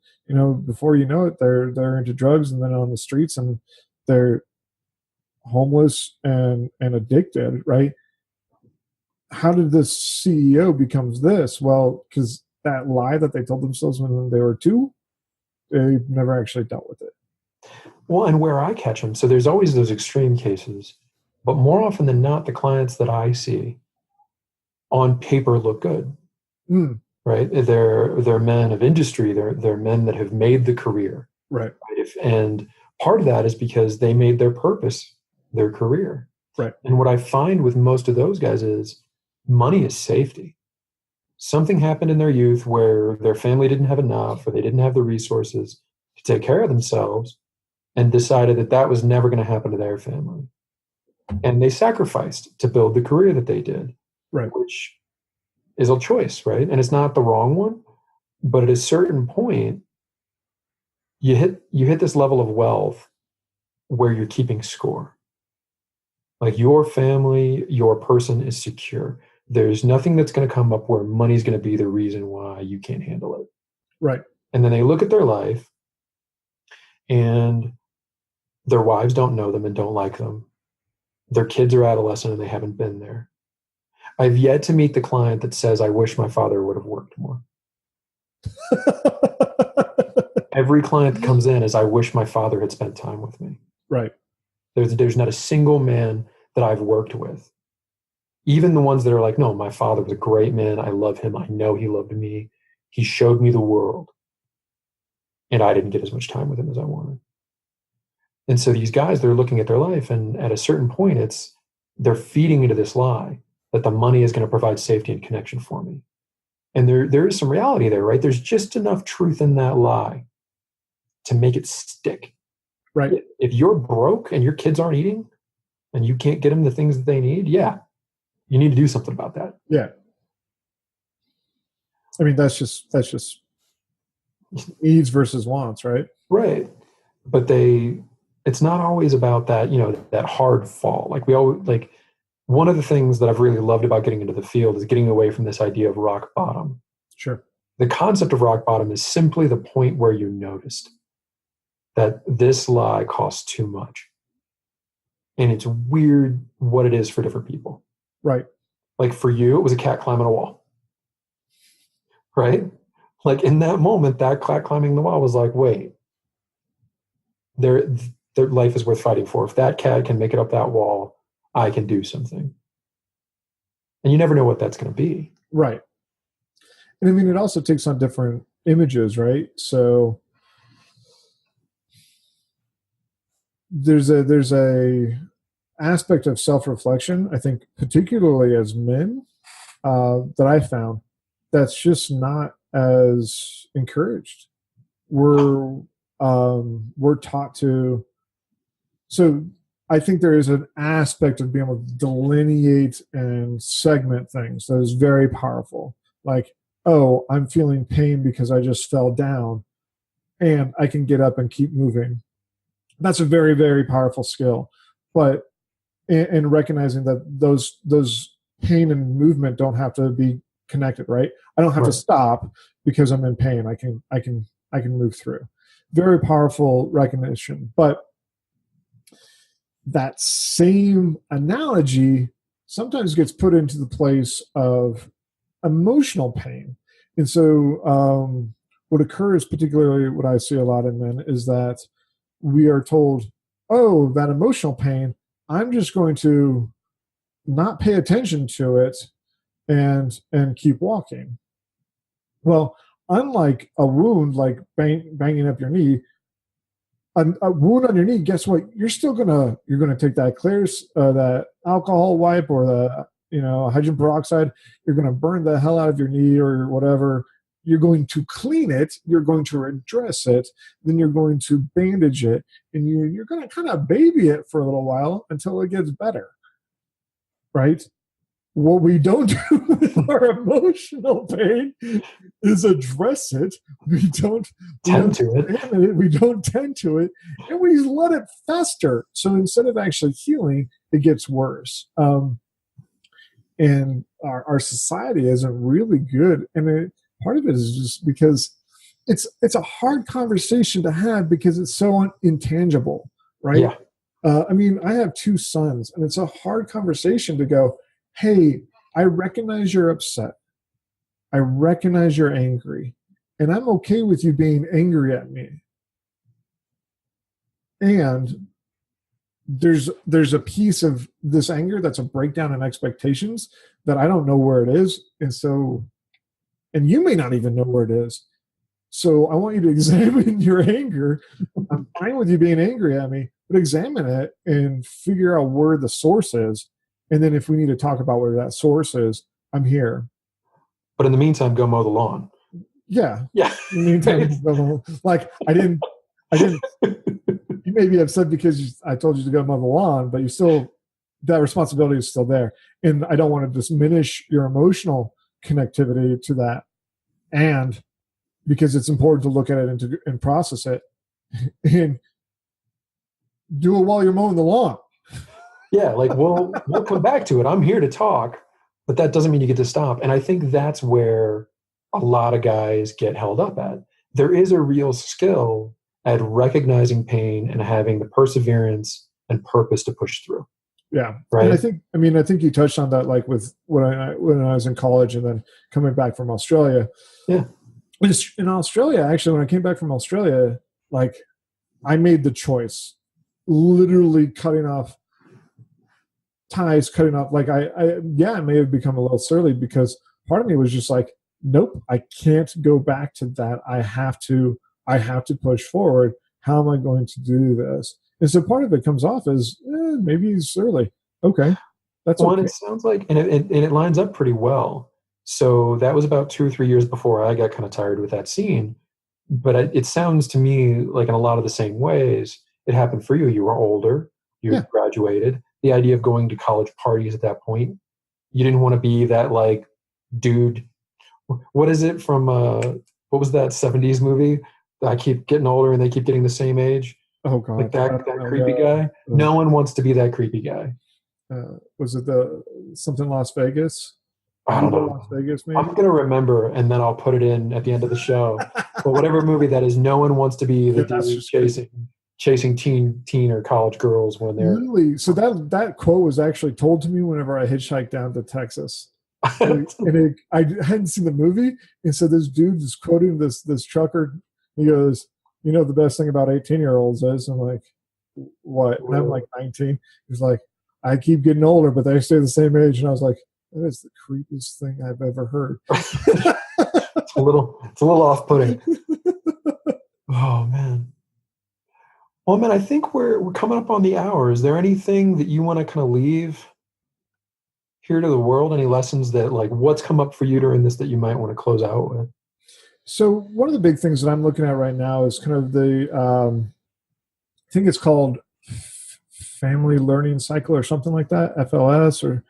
before you know it, they're into drugs, and then on the streets, and they're homeless and addicted, right? How did this CEO becomes this? Well, because that lie that they told themselves when they were 2, they've never actually dealt with it. Well, and where I catch them, so there's always those extreme cases, but more often than not, the clients that I see on paper look good, right? They're men of industry. They're men that have made the career, right? And part of that is because they made their purpose their career, right? And what I find with most of those guys is money is safety. Something happened in their youth where their family didn't have enough, or they didn't have the resources to take care of themselves, and decided that was never going to happen to their family, and they sacrificed to build the career that they did. Right. Which is a choice, right? And it's not the wrong one, but at a certain point, you hit this level of wealth where you're keeping score. Like your family, your person is secure. There's nothing that's going to come up where money's going to be the reason why you can't handle it. Right. And then they look at their life and their wives don't know them and don't like them. Their kids are adolescent and they haven't been there. I've yet to meet the client that says, I wish my father would have worked more. Every client that comes in is, I wish my father had spent time with me. Right. There's not a single man that I've worked with. Even the ones that are like, no, my father was a great man. I love him. I know he loved me. He showed me the world. And I didn't get as much time with him as I wanted. And so these guys, they're looking at their life, and at a certain point, they're feeding into this lie that the money is going to provide safety and connection for me. And there is some reality there, right? There's just enough truth in that lie to make it stick. Right. If you're broke and your kids aren't eating and you can't get them the things that they need, yeah, you need to do something about that. Yeah. I mean, that's just needs versus wants, right? Right. But it's not always about that, that hard fall. One of the things that I've really loved about getting into the field is getting away from this idea of rock bottom. Sure. The concept of rock bottom is simply the point where you noticed that this lie costs too much. And it's weird what it is for different people. Right. Like for you, it was a cat climbing a wall. Right? Like in that moment, that cat climbing the wall was like, wait, their life is worth fighting for. If that cat can make it up that wall, I can do something. And you never know what that's going to be. Right. And I mean, it also takes on different images, right? So there's a aspect of self-reflection, I think, particularly as men, that I found that's just not as encouraged. We're taught to. So I think there is an aspect of being able to delineate and segment things that is very powerful. Like, oh, I'm feeling pain because I just fell down, and I can get up and keep moving. That's a very, very powerful skill. But in recognizing that those pain and movement don't have to be connected, right? I don't have to stop because I'm in pain. I can move through. Very powerful recognition. But that same analogy sometimes gets put into the place of emotional pain. And so what occurs, particularly what I see a lot in men, is that we are told, oh, that emotional pain, I'm just going to not pay attention to it and keep walking. Well, unlike a wound like banging up your knee, a wound on your knee, guess what? You're gonna take that that alcohol wipe or the hydrogen peroxide. You're gonna burn the hell out of your knee or whatever. You're going to clean it. You're going to redress it. Then you're going to bandage it, and you're going to kind of baby it for a little while until it gets better, right? What we don't do with our emotional pain is address it. We don't tend to it. We don't tend to it, and we let it fester. So instead of actually healing, it gets worse. And our society isn't really good, and part of it is just because it's a hard conversation to have because it's so intangible, right? Yeah. I mean, I have 2 sons, and it's a hard conversation to go, hey, I recognize you're upset. I recognize you're angry. And I'm okay with you being angry at me. And there's a piece of this anger that's a breakdown in expectations that I don't know where it is. And you may not even know where it is. So I want you to examine your anger. I'm fine with you being angry at me, but examine it and figure out where the source is. And then if we need to talk about where that source is, I'm here. But in the meantime, go mow the lawn. Yeah. Yeah. In the meantime, like I didn't, you may be upset because I told you to go mow the lawn, but that responsibility is still there. And I don't want to diminish your emotional connectivity to that. And because it's important to look at it and process it and do it while you're mowing the lawn. Yeah, like we'll come back to it. I'm here to talk, but that doesn't mean you get to stop. And I think that's where a lot of guys get held up at. There is a real skill at recognizing pain and having the perseverance and purpose to push through. Yeah. Right. And I think you touched on that, like with when I was in college and then coming back from Australia. Yeah. In Australia, actually, when I came back from Australia, like I made the choice, literally cutting off ties, cutting off, like I may have become a little surly because part of me was just like, nope, I can't go back to that. I have to push forward. How am I going to do this? And so part of it comes off as maybe he's surly. Okay, that's well, okay. And it sounds like, and it lines up pretty well. So that was about 2 or 3 years before I got kind of tired with that scene. But it sounds to me like in a lot of the same ways, it happened for you. You were older, you had graduated. The idea of going to college parties at that point, you didn't want to be that like dude. What is it from? What was that 70s movie? I keep getting older and they keep getting the same age. Oh God, Like that creepy guy. No one wants to be that creepy guy. Was it something Las Vegas? I don't know. Las Vegas, maybe? I'm gonna remember, and then I'll put it in at the end of the show. But whatever movie that is, no one wants to be the dude chasing teen or college girls when they're really. So that quote was actually told to me whenever I hitchhiked down to Texas. I hadn't seen the movie, and so this dude is quoting this trucker. He goes, "You know, the best thing about 18-year-olds is," I'm like, "What?" And I'm like 19. He's like, "I keep getting older, but they stay the same age." And I was like, "That is the creepiest thing I've ever heard." It's a little off-putting. Oh man. Well, man, I think we're coming up on the hour. Is there anything that you want to kind of leave here to the world? Any lessons that, like, what's come up for you during this that you might want to close out with? So one of the big things that I'm looking at right now is kind of the, I think it's called family learning cycle or something like that, FLS, or,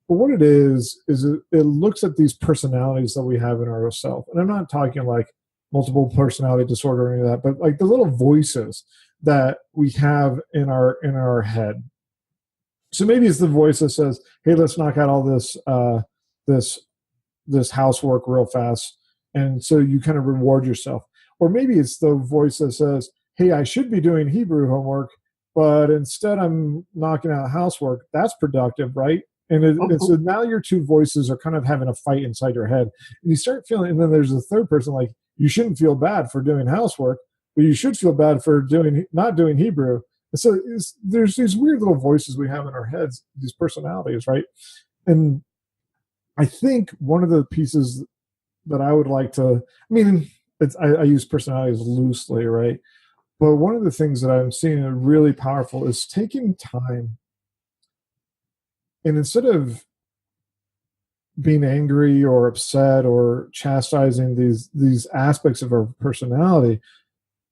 but what it is it looks at these personalities that we have in ourselves. And I'm not talking like multiple personality disorder or any of that, but like the little voices that we have in our head. So maybe it's the voice that says, "Hey, let's knock out all this housework real fast," and so you kind of reward yourself. Or maybe it's the voice that says, "Hey, I should be doing Hebrew homework, but instead I'm knocking out housework." That's productive, right? And so now your two voices are kind of having a fight inside your head, and you start feeling. And then there's a third person, like, you shouldn't feel bad for doing housework, but you should feel bad for not doing Hebrew. And so there's these weird little voices we have in our heads, these personalities, right? And I think one of the pieces that I would like to, I use personalities loosely, right? But one of the things that I'm seeing really powerful is taking time, and instead of being angry or upset or chastising these aspects of our personality,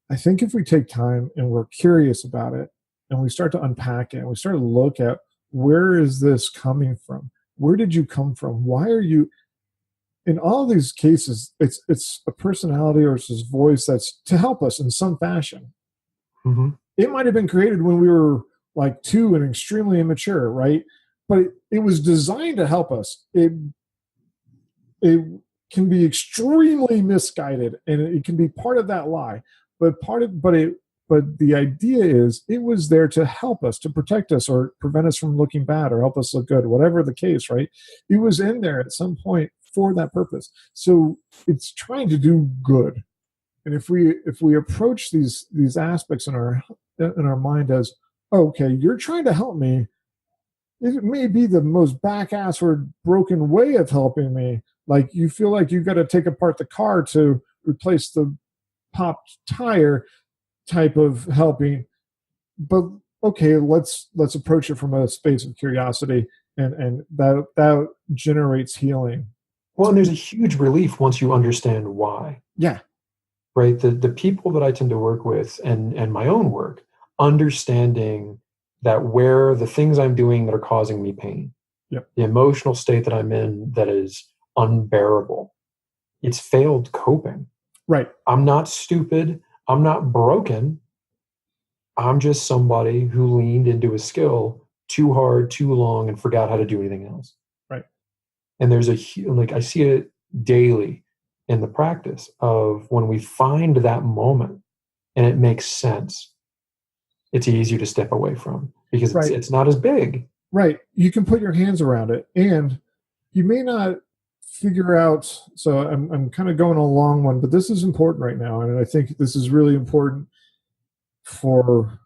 I think if we take time and we're curious about it and we start to unpack it and we start to look at, where is this coming from? Where did you come from? Why are you? In all of these cases, it's a personality or it's this voice that's to help us in some fashion. Mm-hmm. It might have been created when we were like 2 and extremely immature, right? But it was designed to help us. It can be extremely misguided, and it can be part of that lie. But the idea is it was there to help us, to protect us, or prevent us from looking bad, or help us look good, whatever the case, right? It was in there at some point for that purpose. So it's trying to do good. And if we approach these aspects in our mind as, oh, okay, you're trying to help me. It may be the most back-assward, broken way of helping me. Like, you feel like you've got to take apart the car to replace the popped tire type of helping. But okay, let's approach it from a space of curiosity, and that generates healing. Well, and there's a huge relief once you understand why. Yeah. Right. The people that I tend to work with and my own work, understanding that where the things I'm doing that are causing me pain, yep, the emotional state that I'm in that is unbearable, it's failed coping. Right. I'm not stupid. I'm not broken. I'm just somebody who leaned into a skill too hard, too long, and forgot how to do anything else. And there's I see it daily in the practice of when we find that moment and it makes sense, it's easier to step away from because it's not as big. Right. You can put your hands around it, and you may not figure out. So I'm kind of going a long one, but this is important right now. And I think this is really important for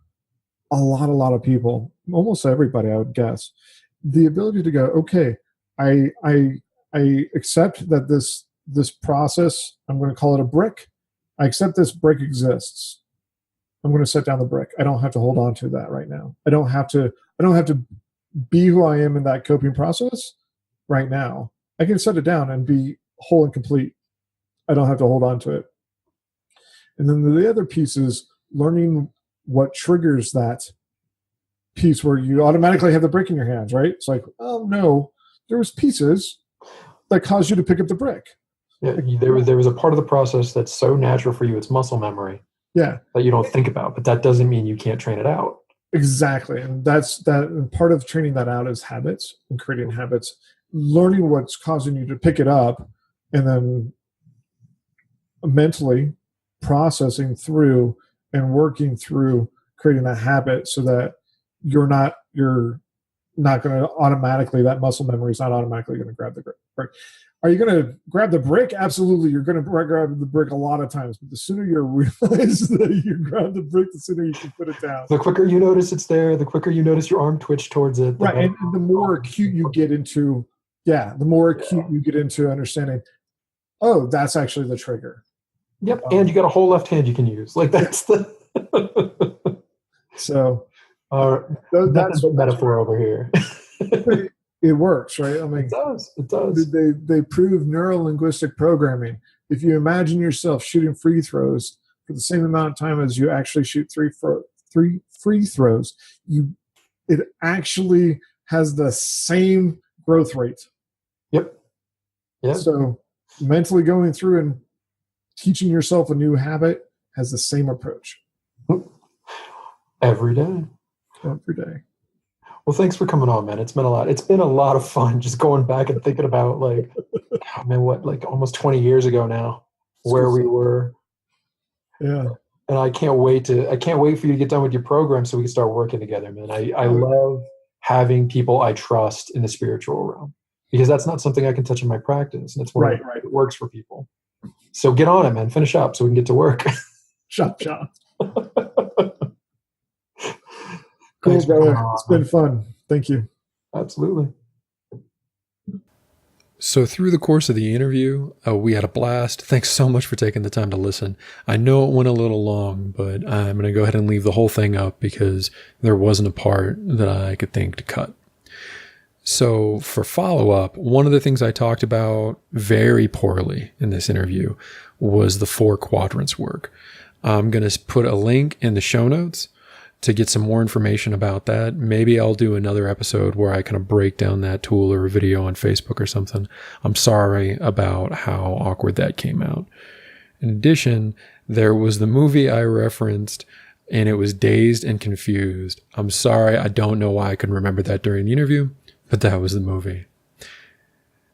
a lot of people, almost everybody, I would guess. The ability to go, okay, I accept that this process, I'm going to call it a brick. I accept this brick exists. I'm going to set down the brick. I don't have to hold on to that right now. I don't have to be who I am in that coping process right now. I can set it down and be whole and complete. I don't have to hold on to it. And then the other piece is learning what triggers that piece where you automatically have the brick in your hands, right? It's like, oh no, there was pieces that caused you to pick up the brick. Yeah, there was a part of the process that's so natural for you, it's muscle memory. Yeah. That you don't think about, but that doesn't mean you can't train it out. Exactly. And that's that part of training that out is habits and creating habits, learning what's causing you to pick it up, and then mentally processing through and working through creating a habit so that you're not going to automatically, that muscle memory is not automatically going to grab the brick. Are you going to grab the brick? Absolutely. You're going to grab the brick a lot of times, but the sooner you realize that you grab the brick, the sooner you can put it down. The quicker you notice it's there, the quicker you notice your arm twitch towards it. Right. And the more acute you get into, you get into understanding, oh, that's actually the trigger. Yep. And you got a whole left hand you can use. Like that's the. So that's a metaphor over here. It works, right? I mean, it does. They prove neuro-linguistic programming. If you imagine yourself shooting free throws for the same amount of time as you actually shoot three free throws, it actually has the same growth rate. Yep. So mentally going through and teaching yourself a new habit has the same approach. Every day. Well, thanks for coming on, man. It's been a lot. It's been a lot of fun just going back and thinking about almost 20 years ago now, where we were. Yeah. And I can't wait for you to get done with your program so we can start working together, man. I love having people I trust in the spiritual realm because that's not something I can touch in my practice. And it's one that works for people. So get on it, man. Finish up so we can get to work. Chop. Cool, brother. It's been fun. Thank you. Absolutely. So through the course of the interview, we had a blast. Thanks so much for taking the time to listen. I know it went a little long, but I'm going to go ahead and leave the whole thing up because there wasn't a part that I could think to cut. So for follow-up, one of the things I talked about very poorly in this interview was the 4 quadrants work. I'm going to put a link in the show notes to get some more information about that. Maybe I'll do another episode where I kind of break down that tool or a video on Facebook or something. I'm sorry about how awkward that came out. In addition, there was the movie I referenced and it was Dazed and Confused. I'm sorry. I don't know why I couldn't remember that during the interview, but that was the movie.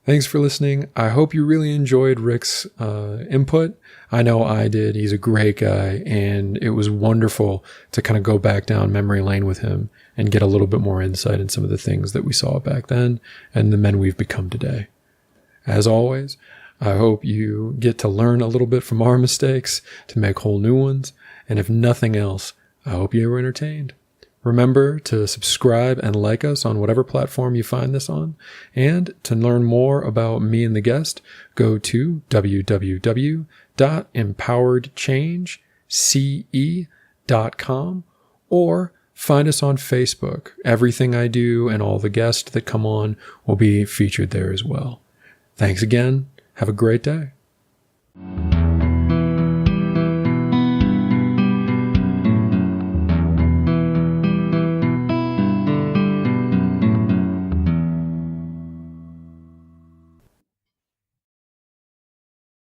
Thanks for listening. I hope you really enjoyed Rick's input. I know I did. He's a great guy, and it was wonderful to kind of go back down memory lane with him and get a little bit more insight in some of the things that we saw back then and the men we've become today. As always, I hope you get to learn a little bit from our mistakes to make whole new ones. And if nothing else, I hope you were entertained. Remember to subscribe and like us on whatever platform you find this on. And to learn more about me and the guest, go to www.empoweredchangece.com or find us on Facebook. Everything I do and all the guests that come on will be featured there as well. Thanks again. Have a great day.